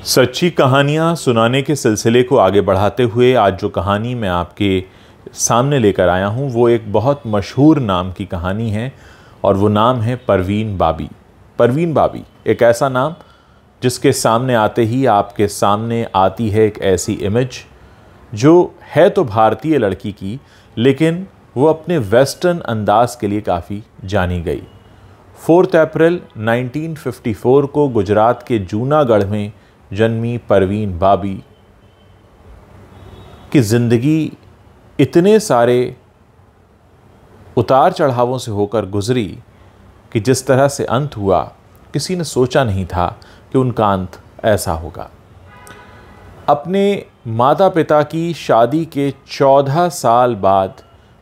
सच्ची कहानियाँ सुनाने के सिलसिले को आगे बढ़ाते हुए आज जो कहानी मैं आपके सामने लेकर आया हूँ वो एक बहुत मशहूर नाम की कहानी है और वो नाम है परवीन बाबी। परवीन बाबी एक ऐसा नाम जिसके सामने आते ही आपके सामने आती है एक ऐसी इमेज जो है तो भारतीय लड़की की, लेकिन वो अपने वेस्टर्न अंदाज के लिए काफ़ी जानी गई। 4 अप्रैल 1954 को गुजरात के जूनागढ़ में जन्मी परवीन बाबी की ज़िंदगी इतने सारे उतार चढ़ावों से होकर गुजरी कि जिस तरह से अंत हुआ किसी ने सोचा नहीं था कि उनका अंत ऐसा होगा। अपने माता पिता की शादी के 14 साल बाद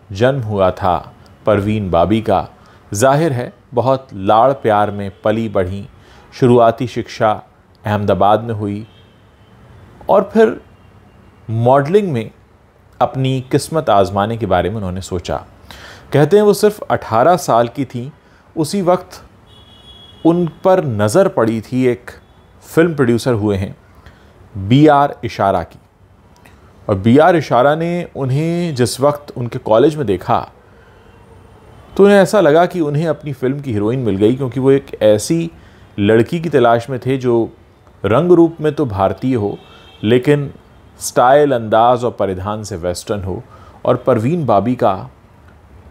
जन्म हुआ था परवीन बाबी का। जाहिर है बहुत लाड़ प्यार में पली बढ़ी। शुरुआती शिक्षा अहमदाबाद में हुई और फिर मॉडलिंग में अपनी किस्मत आजमाने के बारे में उन्होंने सोचा। कहते हैं वो सिर्फ 18 साल की थी, उसी वक्त उन पर नज़र पड़ी थी, एक फिल्म प्रोड्यूसर हुए हैं B.R. इशारा की। और B.R. इशारा ने उन्हें जिस वक्त उनके कॉलेज में देखा तो उन्हें ऐसा लगा कि उन्हें अपनी फिल्म की हीरोइन मिल गई, क्योंकि वो एक ऐसी लड़की की तलाश में थे जो रंग रूप में तो भारतीय हो लेकिन स्टाइल, अंदाज और परिधान से वेस्टर्न हो। और परवीन बाबी का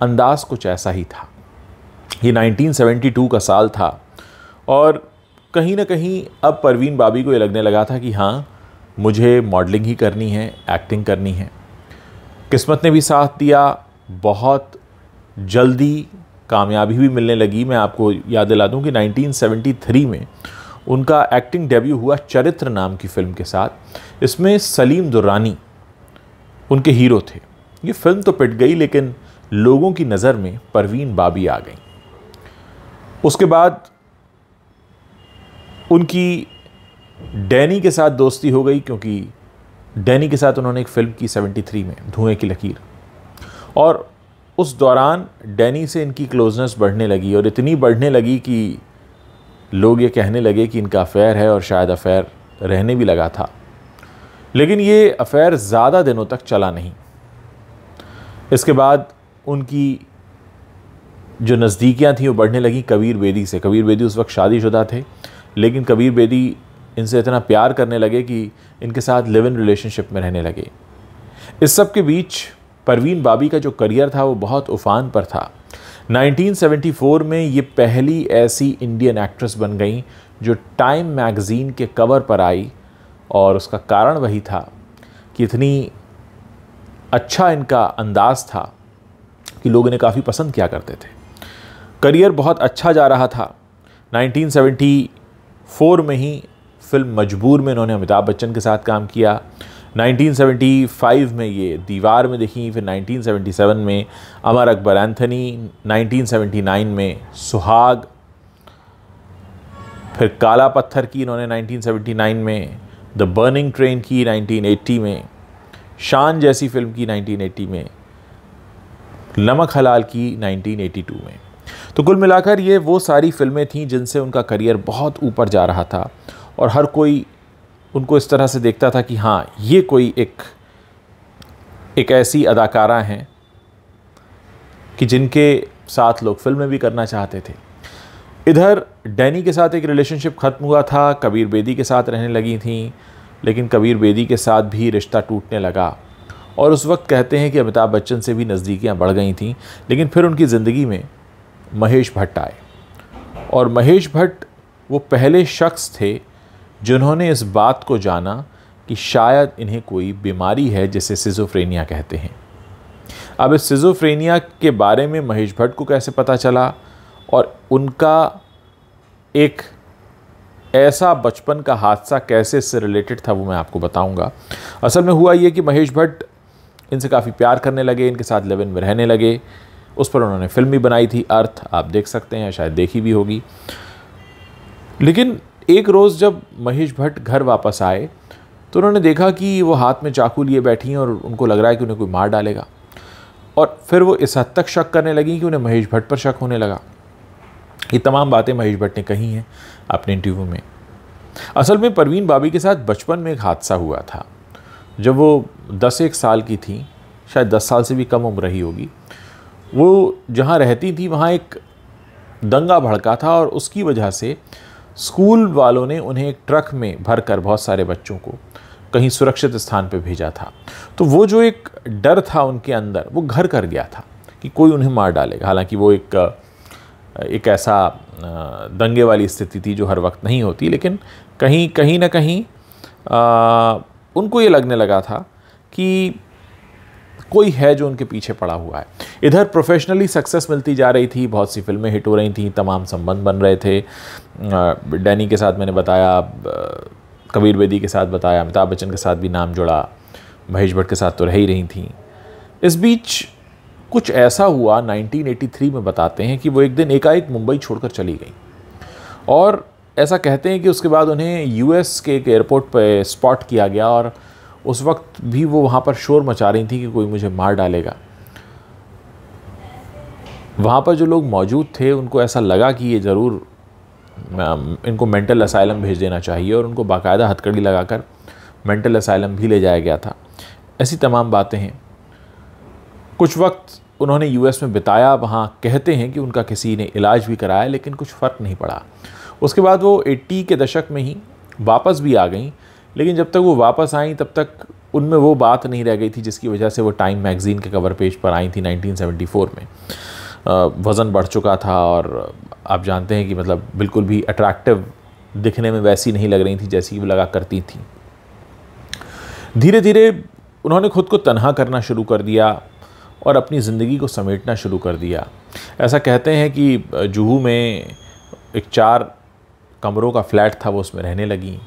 अंदाज कुछ ऐसा ही था। ये 1972 का साल था और कहीं ना कहीं अब परवीन बाबी को ये लगने लगा था कि हाँ, मुझे मॉडलिंग ही करनी है, एक्टिंग करनी है। किस्मत ने भी साथ दिया, बहुत जल्दी कामयाबी भी मिलने लगी। मैं आपको याद दिला दूं कि 1973 में उनका एक्टिंग डेब्यू हुआ चरित्र नाम की फ़िल्म के साथ। इसमें सलीम दुर्रानी उनके हीरो थे। ये फिल्म तो पिट गई लेकिन लोगों की नज़र में परवीन बाबी आ गई। उसके बाद उनकी डैनी के साथ दोस्ती हो गई, क्योंकि डैनी के साथ उन्होंने एक फ़िल्म की 73 में, धुएं की लकीर। और उस दौरान डैनी से इनकी क्लोजनेस बढ़ने लगी और इतनी बढ़ने लगी कि लोग ये कहने लगे कि इनका अफेयर है और शायद अफेयर रहने भी लगा था। लेकिन ये अफेयर ज़्यादा दिनों तक चला नहीं। इसके बाद उनकी जो नज़दीकियाँ थीं वो बढ़ने लगी कबीर बेदी से। कबीर बेदी उस वक्त शादीशुदा थे, लेकिन कबीर बेदी इनसे इतना प्यार करने लगे कि इनके साथ लिव इन रिलेशनशिप में रहने लगे। इस सब के बीच परवीन बाबी का जो करियर था वो बहुत उफान पर था। 1974 में ये पहली ऐसी इंडियन एक्ट्रेस बन गई जो टाइम मैगज़ीन के कवर पर आई, और उसका कारण वही था कि इतनी अच्छा इनका अंदाज़ था कि लोग इन्हें काफ़ी पसंद किया करते थे। करियर बहुत अच्छा जा रहा था। 1974 में ही फिल्म मजबूर में इन्होंने अमिताभ बच्चन के साथ काम किया। 1975 में ये दीवार में दिखी, फिर 1977 में अमर अकबर एंथनी, 1979 में सुहाग, फिर काला पत्थर की इन्होंने 1979 में, द बर्निंग ट्रेन की 1980 में, शान जैसी फिल्म की 1980 में, नमक हलाल की 1982 में। तो कुल मिलाकर ये वो सारी फिल्में थीं जिनसे उनका करियर बहुत ऊपर जा रहा था और हर कोई उनको इस तरह से देखता था कि हाँ, ये कोई एक ऐसी अदाकारा हैं कि जिनके साथ लोग फिल्में भी करना चाहते थे। इधर डैनी के साथ एक रिलेशनशिप ख़त्म हुआ था, कबीर बेदी के साथ रहने लगी थीं, लेकिन कबीर बेदी के साथ भी रिश्ता टूटने लगा। और उस वक्त कहते हैं कि अमिताभ बच्चन से भी नज़दीकियाँ बढ़ गई थीं। लेकिन फिर उनकी ज़िंदगी में महेश भट्ट आए, और महेश भट्ट वो पहले शख्स थे जिन्होंने इस बात को जाना कि शायद इन्हें कोई बीमारी है जिसे सिज़ोफ्रेनिया कहते हैं। अब इस सिज़ोफ्रेनिया के बारे में महेश भट्ट को कैसे पता चला और उनका एक ऐसा बचपन का हादसा कैसे इससे रिलेटेड था, वो मैं आपको बताऊंगा। असल में हुआ ये कि महेश भट्ट इनसे काफ़ी प्यार करने लगे, इनके साथ लिव इन में रहने लगे। उस पर उन्होंने फिल्म भी बनाई थी, अर्थ, आप देख सकते हैं, शायद देखी भी होगी। लेकिन एक रोज़ जब महेश भट्ट घर वापस आए तो उन्होंने देखा कि वो हाथ में चाकू लिए बैठी हैं और उनको लग रहा है कि उन्हें कोई मार डालेगा। और फिर वो इस हद तक शक करने लगी कि उन्हें महेश भट्ट पर शक होने लगा। ये तमाम बातें महेश भट्ट ने कही हैं अपने इंटरव्यू में। असल में परवीन बाबी के साथ बचपन में एक हादसा हुआ था। जब वो 10-1 साल की थी, शायद 10 साल से भी कम उम्र रही होगी, वो जहाँ रहती थी वहाँ एक दंगा भड़का था और उसकी वजह से स्कूल वालों ने उन्हें एक ट्रक में भरकर बहुत सारे बच्चों को कहीं सुरक्षित स्थान पर भेजा था। तो वो जो एक डर था उनके अंदर, वो घर कर गया था कि कोई उन्हें मार डालेगा। हालांकि वो एक ऐसा दंगे वाली स्थिति थी जो हर वक्त नहीं होती, लेकिन कहीं ना कहीं उनको ये लगने लगा था कि कोई है जो उनके पीछे पड़ा हुआ है। इधर प्रोफेशनली सक्सेस मिलती जा रही थी, बहुत सी फिल्में हिट हो रही थी, तमाम संबंध बन रहे थे। डैनी के साथ मैंने बताया, कबीर बेदी के साथ बताया, अमिताभ बच्चन के साथ भी नाम जुड़ा, महेश भट्ट के साथ तो रह ही रही थी। इस बीच कुछ ऐसा हुआ 1983 में, बताते हैं कि वो एक दिन एकाएक मुंबई छोड़कर चली गई और ऐसा कहते हैं कि उसके बाद उन्हें यूएस के एक एयरपोर्ट पर स्पॉट किया गया और उस वक्त भी वो वहाँ पर शोर मचा रही थी कि कोई मुझे मार डालेगा। वहाँ पर जो लोग मौजूद थे उनको ऐसा लगा कि ये ज़रूर इनको मेंटल असाइलम भेज देना चाहिए और उनको बाकायदा हथकड़ी लगाकर मेंटल असाइलम भी ले जाया गया था। ऐसी तमाम बातें हैं। कुछ वक्त उन्होंने यूएस में बिताया, वहाँ कहते हैं कि उनका किसी ने इलाज भी कराया लेकिन कुछ फ़र्क नहीं पड़ा। उसके बाद वो 80 के दशक में ही वापस भी आ गई, लेकिन जब तक वो वापस आई तब तक उनमें वो बात नहीं रह गई थी जिसकी वजह से वो टाइम मैगज़ीन के कवर पेज पर आई थी 1974 में। वज़न बढ़ चुका था और आप जानते हैं कि मतलब बिल्कुल भी अट्रैक्टिव दिखने में वैसी नहीं लग रही थी जैसी वो लगा करती थी। धीरे धीरे उन्होंने खुद को तन्हा करना शुरू कर दिया और अपनी ज़िंदगी को समेटना शुरू कर दिया। ऐसा कहते हैं कि जुहू में एक 4 कमरों का फ्लैट था, वो उसमें रहने लगी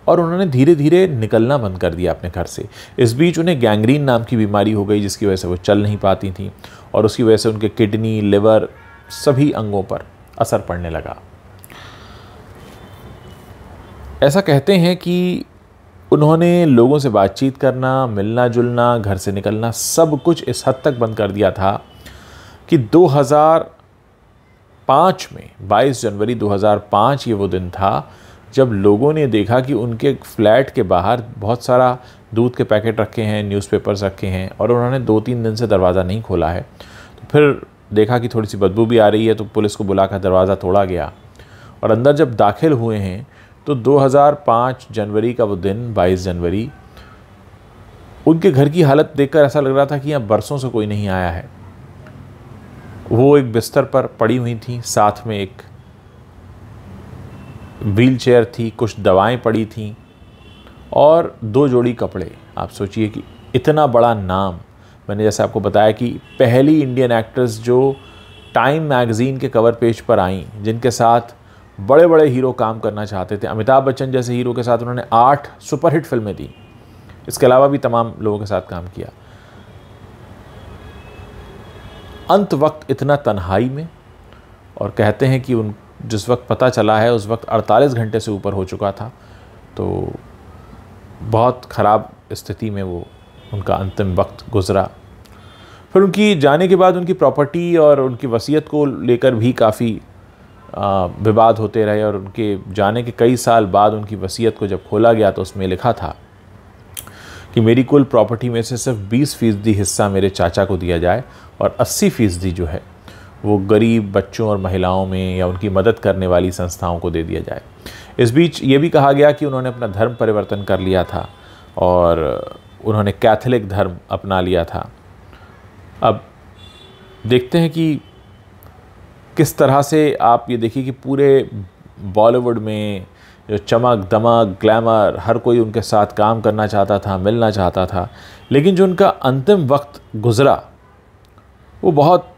और उन्होंने धीरे धीरे निकलना बंद कर दिया अपने घर से। इस बीच उन्हें गैंग्रीन नाम की बीमारी हो गई जिसकी वजह से वो चल नहीं पाती थी और उसकी वजह से उनके किडनी, लिवर, सभी अंगों पर असर पड़ने लगा। ऐसा कहते हैं कि उन्होंने लोगों से बातचीत करना, मिलना जुलना, घर से निकलना, सब कुछ इस हद तक बंद कर दिया था कि 2005 में 22 जनवरी 2005 ये वो दिन था जब लोगों ने देखा कि उनके फ्लैट के बाहर बहुत सारा दूध के पैकेट रखे हैं, न्यूज़पेपर्स रखे हैं और उन्होंने 2-3 दिन से दरवाज़ा नहीं खोला है। तो फिर देखा कि थोड़ी सी बदबू भी आ रही है, तो पुलिस को बुलाकर दरवाज़ा तोड़ा गया और अंदर जब दाखिल हुए हैं तो 2005 जनवरी का वो दिन, 22 जनवरी, उनके घर की हालत देखकर ऐसा लग रहा था कि यहाँ बरसों से कोई नहीं आया है। वो एक बिस्तर पर पड़ी हुई थी, साथ में एक व्हील चेयर थी, कुछ दवाएं पड़ी थीं और 2 जोड़ी कपड़े। आप सोचिए कि इतना बड़ा नाम, मैंने जैसे आपको बताया कि पहली इंडियन एक्ट्रेस जो टाइम मैगज़ीन के कवर पेज पर आई, जिनके साथ बड़े बड़े हीरो काम करना चाहते थे। अमिताभ बच्चन जैसे हीरो के साथ उन्होंने 8 सुपरहिट फिल्में दी, इसके अलावा भी तमाम लोगों के साथ काम किया। अंत वक्त इतना तन्हाई में, और कहते हैं कि उन जिस वक्त पता चला है उस वक्त 48 घंटे से ऊपर हो चुका था, तो बहुत ख़राब स्थिति में वो उनका अंतिम वक्त गुज़रा। फिर उनकी जाने के बाद उनकी प्रॉपर्टी और उनकी वसीयत को लेकर भी काफ़ी विवाद होते रहे और उनके जाने के कई साल बाद उनकी वसीयत को जब खोला गया तो उसमें लिखा था कि मेरी कुल प्रॉपर्टी में से सिर्फ 20% हिस्सा मेरे चाचा को दिया जाए और 80% जो है वो गरीब बच्चों और महिलाओं में या उनकी मदद करने वाली संस्थाओं को दे दिया जाए। इस बीच ये भी कहा गया कि उन्होंने अपना धर्म परिवर्तन कर लिया था और उन्होंने कैथोलिक धर्म अपना लिया था। अब देखते हैं कि किस तरह से, आप ये देखिए कि पूरे बॉलीवुड में जो चमक दमक ग्लैमर, हर कोई उनके साथ काम करना चाहता था, मिलना चाहता था, लेकिन जो उनका अंतिम वक्त गुज़रा वो बहुत,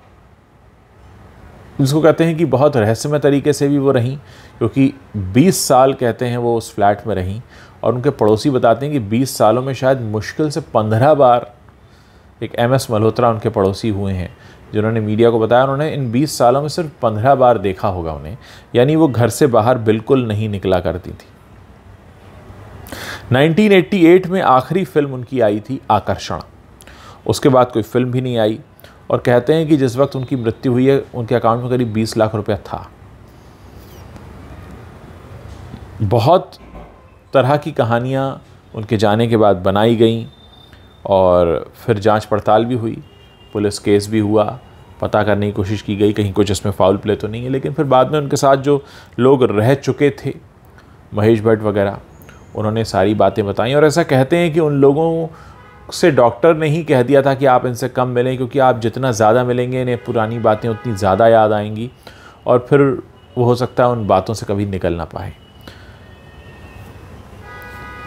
जिसको कहते हैं कि बहुत रहस्यमय तरीके से भी वो रहीं, क्योंकि 20 साल कहते हैं वो उस फ्लैट में रहीं और उनके पड़ोसी बताते हैं कि 20 सालों में शायद मुश्किल से 15 बार एक MS मल्होत्रा उनके पड़ोसी हुए हैं, जिन्होंने मीडिया को बताया उन्होंने इन 20 सालों में सिर्फ 15 बार देखा होगा उन्हें, यानी वो घर से बाहर बिल्कुल नहीं निकला करती थी। 1988 में आखिरी फिल्म उनकी आई थी आकर्षण, उसके बाद कोई फिल्म भी नहीं आई और कहते हैं कि जिस वक्त उनकी मृत्यु हुई है उनके अकाउंट में करीब 20 लाख रुपया था। बहुत तरह की कहानियाँ उनके जाने के बाद बनाई गईं और फिर जांच पड़ताल भी हुई, पुलिस केस भी हुआ, पता करने की कोशिश की गई कहीं कुछ इसमें फाउल प्ले तो नहीं है। लेकिन फिर बाद में उनके साथ जो लोग रह चुके थे, महेश भट्ट वगैरह, उन्होंने सारी बातें बताई। और ऐसा कहते हैं कि उन लोगों से डॉक्टर ने ही कह दिया था कि आप इनसे कम मिलें, क्योंकि आप जितना ज़्यादा मिलेंगे इन्हें पुरानी बातें उतनी ज़्यादा याद आएंगी और फिर वो हो सकता है उन बातों से कभी निकल ना पाए।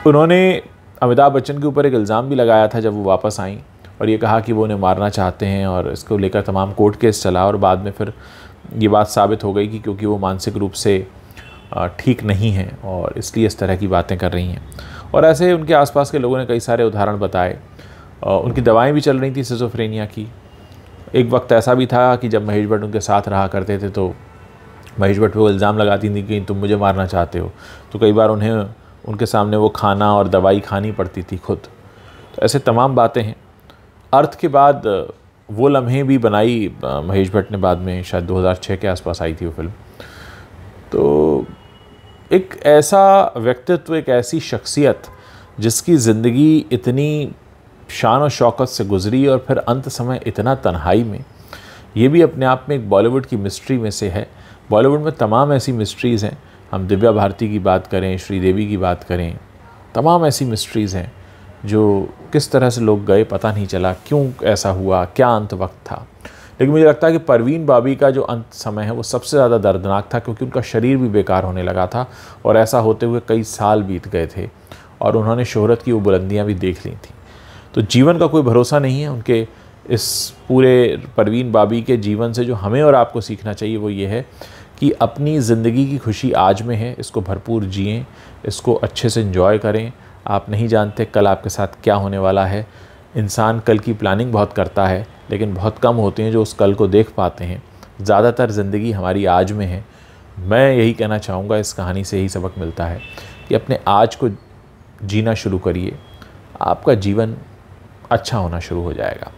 उन्होंने अमिताभ बच्चन के ऊपर एक इल्ज़ाम भी लगाया था जब वो वापस आईं, और ये कहा कि वो उन्हें मारना चाहते हैं, और इसको लेकर तमाम कोर्ट केस चला और बाद में फिर ये बात साबित हो गई कि क्योंकि वो मानसिक रूप से ठीक नहीं हैं और इसलिए इस तरह की बातें कर रही हैं। और ऐसे उनके आसपास के लोगों ने कई सारे उदाहरण बताए। उनकी दवाएं भी चल रही थी सिजोफ्रेनिया की। एक वक्त ऐसा भी था कि जब महेश भट्ट उनके साथ रहा करते थे तो महेश भट्ट पे वो इल्ज़ाम लगाती थी कि तुम मुझे मारना चाहते हो, तो कई बार उन्हें उनके सामने वो खाना और दवाई खानी पड़ती थी खुद। तो ऐसे तमाम बातें हैं। अर्थ के बाद वो लम्हे भी बनाई महेश भट्ट ने, बाद में शायद 2006 के आसपास आई थी वो फिल्म। तो एक ऐसा व्यक्तित्व, एक ऐसी शख्सियत जिसकी ज़िंदगी इतनी शान और शौकत से गुज़री और फिर अंत समय इतना तन्हाई में, ये भी अपने आप में एक बॉलीवुड की मिस्ट्री में से है। बॉलीवुड में तमाम ऐसी मिस्ट्रीज़ हैं, हम दिव्या भारती की बात करें, श्रीदेवी की बात करें, तमाम ऐसी मिस्ट्रीज़ हैं जो किस तरह से लोग गए पता नहीं चला, क्यों ऐसा हुआ, क्या अंत वक्त था। लेकिन मुझे लगता है कि परवीन बाबी का जो अंत समय है वो सबसे ज़्यादा दर्दनाक था, क्योंकि उनका शरीर भी बेकार होने लगा था और ऐसा होते हुए कई साल बीत गए थे और उन्होंने शोहरत की वो बुलंदियाँ भी देख ली थी। तो जीवन का कोई भरोसा नहीं है। उनके इस पूरे परवीन बाबी के जीवन से जो हमें और आपको सीखना चाहिए वो ये है कि अपनी ज़िंदगी की खुशी आज में है, इसको भरपूर जिएं, इसको अच्छे से एंजॉय करें। आप नहीं जानते कल आपके साथ क्या होने वाला है। इंसान कल की प्लानिंग बहुत करता है, लेकिन बहुत कम होते हैं जो उस कल को देख पाते हैं। ज़्यादातर ज़िंदगी हमारी आज में है। मैं यही कहना चाहूँगा, इस कहानी से यही सबक मिलता है कि अपने आज को जीना शुरू करिए, आपका जीवन अच्छा होना शुरू हो जाएगा।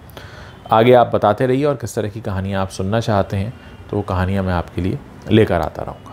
आगे आप बताते रहिए और किस तरह की कहानियाँ आप सुनना चाहते हैं, तो वो कहानियाँ मैं आपके लिए लेकर आता रहूँगा।